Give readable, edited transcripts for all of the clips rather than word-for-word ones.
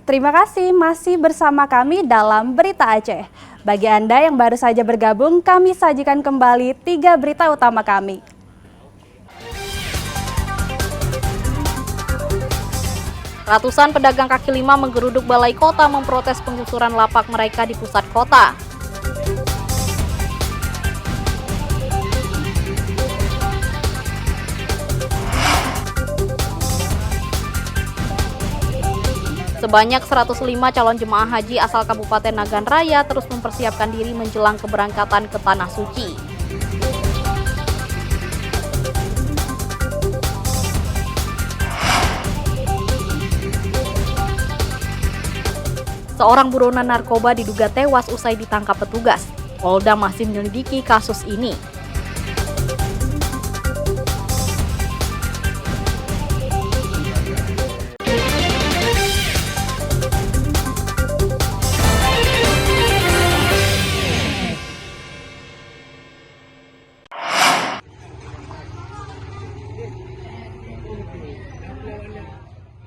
Terima kasih masih bersama kami dalam Berita Aceh. Bagi Anda yang baru saja bergabung, kami sajikan kembali 3 berita utama kami. Ratusan pedagang kaki lima menggeruduk balai kota memprotes penggusuran lapak mereka di pusat kota. Sebanyak 105 calon jemaah haji asal Kabupaten Nagan Raya terus mempersiapkan diri menjelang keberangkatan ke Tanah Suci. Seorang buronan narkoba diduga tewas usai ditangkap petugas. Polda masih menyelidiki kasus ini.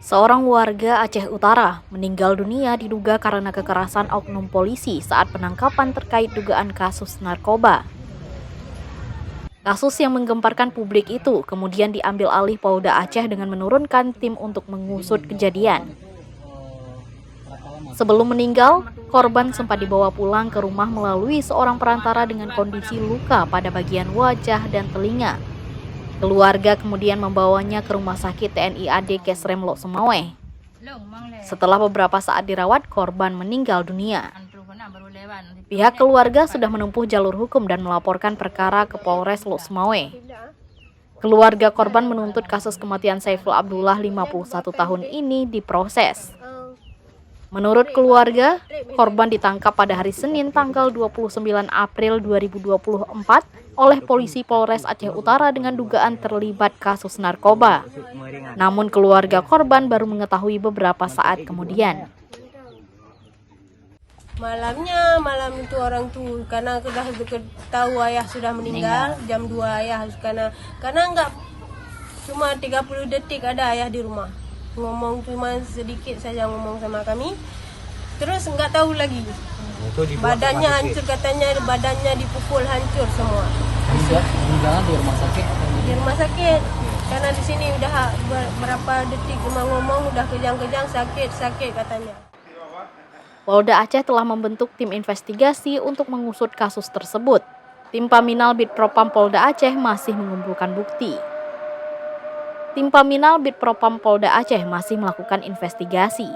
Seorang warga Aceh Utara meninggal dunia diduga karena kekerasan oknum polisi saat penangkapan terkait dugaan kasus narkoba. Kasus yang menggemparkan publik itu kemudian diambil alih Polda Aceh dengan menurunkan tim untuk mengusut kejadian. Sebelum meninggal, korban sempat dibawa pulang ke rumah melalui seorang perantara dengan kondisi luka pada bagian wajah dan telinga. Keluarga kemudian membawanya ke rumah sakit TNI AD Kesrem Lok Semawe. Setelah beberapa saat dirawat, korban meninggal dunia. Pihak keluarga sudah menempuh jalur hukum dan melaporkan perkara ke Polres Lok Semawe. Keluarga korban menuntut kasus kematian Saiful Abdullah 51 tahun ini diproses. Menurut keluarga, korban ditangkap pada hari Senin tanggal 29 April 2024 oleh polisi Polres Aceh Utara dengan dugaan terlibat kasus narkoba. Namun keluarga korban baru mengetahui beberapa saat kemudian. Malam itu orang tuh karena sudah tahu ayah sudah meninggal jam 2 ayah karena enggak cuma 30 detik ada ayah di rumah. Ngomong cuma sedikit saja ngomong sama kami. Terus enggak tahu lagi. Badannya hancur katanya, badannya dipukul hancur semua. Meninggal di rumah sakit? Di rumah sakit. Karena di sini udah berapa detik cuma ngomong udah kejang-kejang sakit katanya. Polda Aceh telah membentuk tim investigasi untuk mengusut kasus tersebut. Tim Paminal Bitpropam Polda Aceh masih mengumpulkan bukti. Tim Paminal Bitpropam Polda Aceh masih melakukan investigasi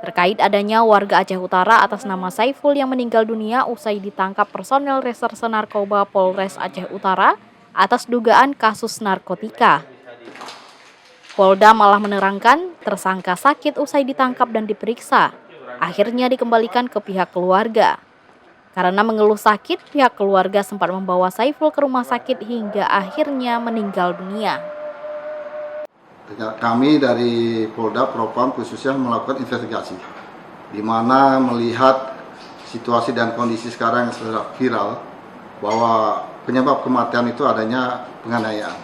terkait adanya warga Aceh Utara atas nama Saiful yang meninggal dunia usai ditangkap personel Reserse Narkoba Polres Aceh Utara atas dugaan kasus narkotika. Polda malah menerangkan tersangka sakit usai ditangkap dan diperiksa. Akhirnya dikembalikan ke pihak keluarga. Karena mengeluh sakit, pihak keluarga sempat membawa Saiful ke rumah sakit hingga akhirnya meninggal dunia. Kami dari Polda Propam khususnya melakukan investigasi, di mana melihat situasi dan kondisi sekarang yang sudah viral, bahwa penyebab kematian itu adanya penganiayaan.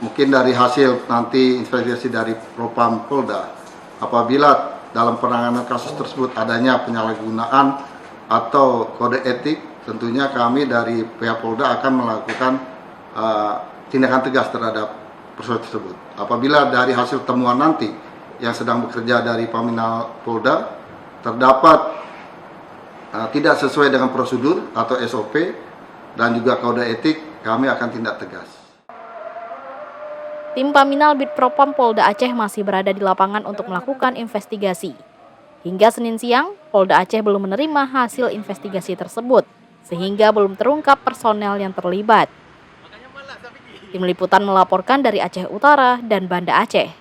Mungkin dari hasil nanti investigasi dari Propam Polda, apabila dalam penanganan kasus tersebut adanya penyalahgunaan atau kode etik, tentunya kami dari pihak Polda akan melakukan tindakan tegas terhadap personel tersebut. Apabila dari hasil temuan nanti yang sedang bekerja dari Paminal Polda terdapat tidak sesuai dengan prosedur atau SOP dan juga kode etik, kami akan tindak tegas. Tim Paminal Bitpropam Polda Aceh masih berada di lapangan untuk melakukan investigasi. Hingga Senin siang, Polda Aceh belum menerima hasil investigasi tersebut, sehingga belum terungkap personel yang terlibat. Tim Liputan melaporkan dari Aceh Utara dan Banda Aceh.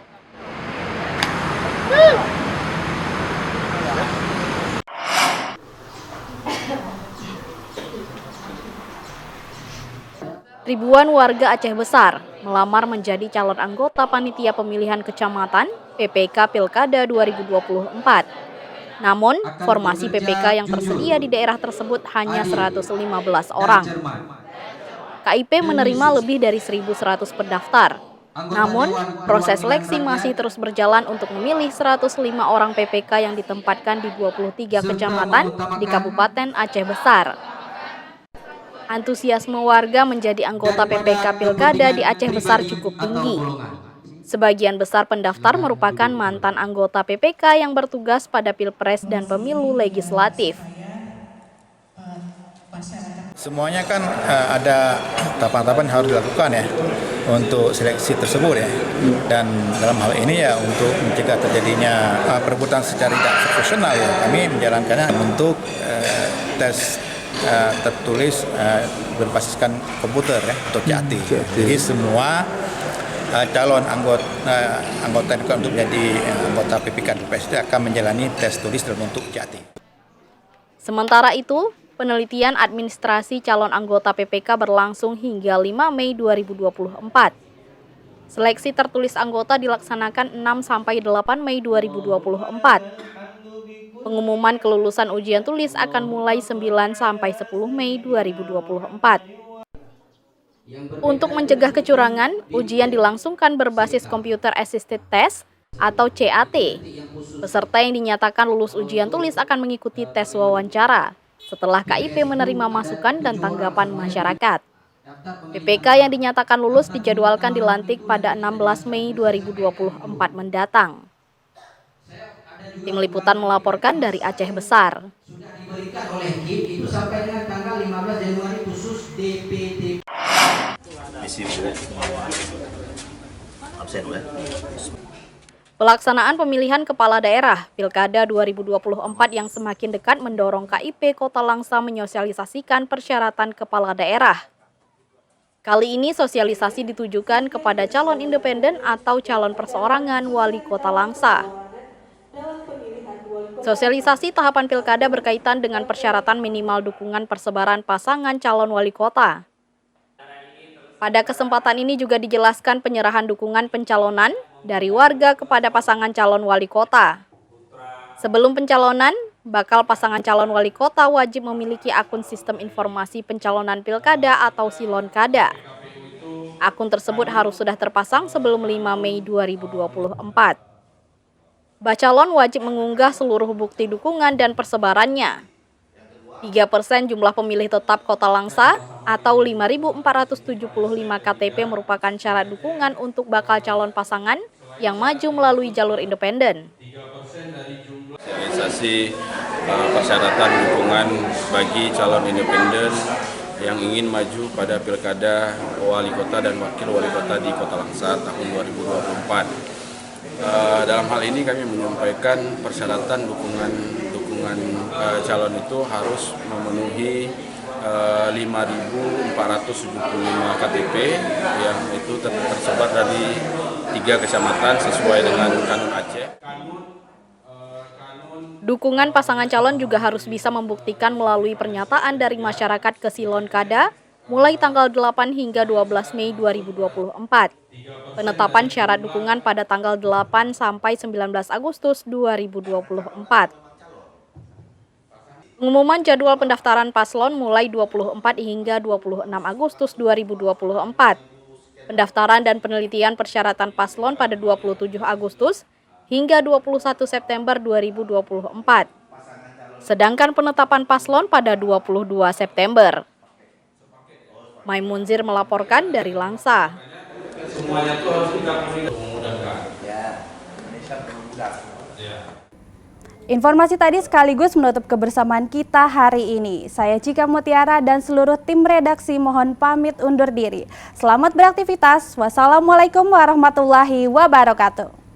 Ribuan warga Aceh Besar melamar menjadi calon anggota Panitia Pemilihan Kecamatan PPK Pilkada 2024. Namun, formasi PPK yang tersedia di daerah tersebut hanya 115 orang. KIP menerima lebih dari 1.100 pendaftar. Namun, proses seleksi masih terus berjalan untuk memilih 105 orang PPK yang ditempatkan di 23 kecamatan di Kabupaten Aceh Besar. Antusiasme warga menjadi anggota PPK Pilkada di Aceh Besar cukup tinggi. Sebagian besar pendaftar merupakan mantan anggota PPK yang bertugas pada Pilpres dan pemilu legislatif. Semuanya kan ada tahapan-tahapan yang harus dilakukan ya untuk seleksi tersebut ya. Dan dalam hal ini ya untuk mencegah terjadinya perebutan secara tidak profesional ya, kami menjalankannya untuk tes tertulis berbasiskan komputer ya atau CAT. Jadi semua calon anggota untuk menjadi anggota PPK DPS akan menjalani tes tulis dalam bentuk CAT. Sementara itu, penelitian administrasi calon anggota PPK berlangsung hingga 5 Mei 2024. Seleksi tertulis anggota dilaksanakan 6-8 Mei 2024. Pengumuman kelulusan ujian tulis akan mulai 9-10 Mei 2024. Untuk mencegah kecurangan, ujian dilangsungkan berbasis Computer Assisted Test atau CAT. Peserta yang dinyatakan lulus ujian tulis akan mengikuti tes wawancara setelah KIP menerima masukan dan tanggapan masyarakat. PPK yang dinyatakan lulus dijadwalkan dilantik pada 16 Mei 2024 mendatang. Tim Liputan melaporkan dari Aceh Besar. Sudah diberikan oleh KIP itu sampai dengan tanggal 15 Januari khusus DPT. Pelaksanaan pemilihan kepala daerah Pilkada 2024 yang semakin dekat mendorong KIP Kota Langsa menyosialisasikan persyaratan kepala daerah. Kali ini sosialisasi ditujukan kepada calon independen atau calon perseorangan wali Kota Langsa. Sosialisasi tahapan pilkada berkaitan dengan persyaratan minimal dukungan persebaran pasangan calon wali kota. Pada kesempatan ini juga dijelaskan penyerahan dukungan pencalonan dari warga kepada pasangan calon wali kota. Sebelum pencalonan, bakal pasangan calon wali kota wajib memiliki akun sistem informasi pencalonan pilkada atau Silonkada. Akun tersebut harus sudah terpasang sebelum 5 Mei 2024. Bacalon wajib mengunggah seluruh bukti dukungan dan persebarannya. 3% jumlah pemilih tetap Kota Langsa atau 5.475 KTP merupakan syarat dukungan untuk bakal calon pasangan yang maju melalui jalur independen. Sosialisasi persyaratan dukungan bagi calon independen yang ingin maju pada pilkada wali kota dan wakil wali kota di Kota Langsa tahun 2024. Dalam hal ini kami menyampaikan persyaratan dukungan calon itu harus memenuhi 5.475 KTP yang itu tersebar dari 3 kecamatan sesuai dengan Kanun Aceh. Dukungan pasangan calon juga harus bisa membuktikan melalui pernyataan dari masyarakat ke Silonkada mulai tanggal 8 hingga 12 Mei 2024. Penetapan syarat dukungan pada tanggal 8 sampai 19 Agustus 2024. Pengumuman jadwal pendaftaran paslon mulai 24 hingga 26 Agustus 2024. Pendaftaran dan penelitian persyaratan paslon pada 27 Agustus hingga 21 September 2024. Sedangkan penetapan paslon pada 22 September. Maimunzir melaporkan dari Langsa. Informasi tadi sekaligus menutup kebersamaan kita hari ini. Saya Cika Mutiara dan seluruh tim redaksi mohon pamit undur diri. Selamat beraktivitas. Wassalamualaikum warahmatullahi wabarakatuh.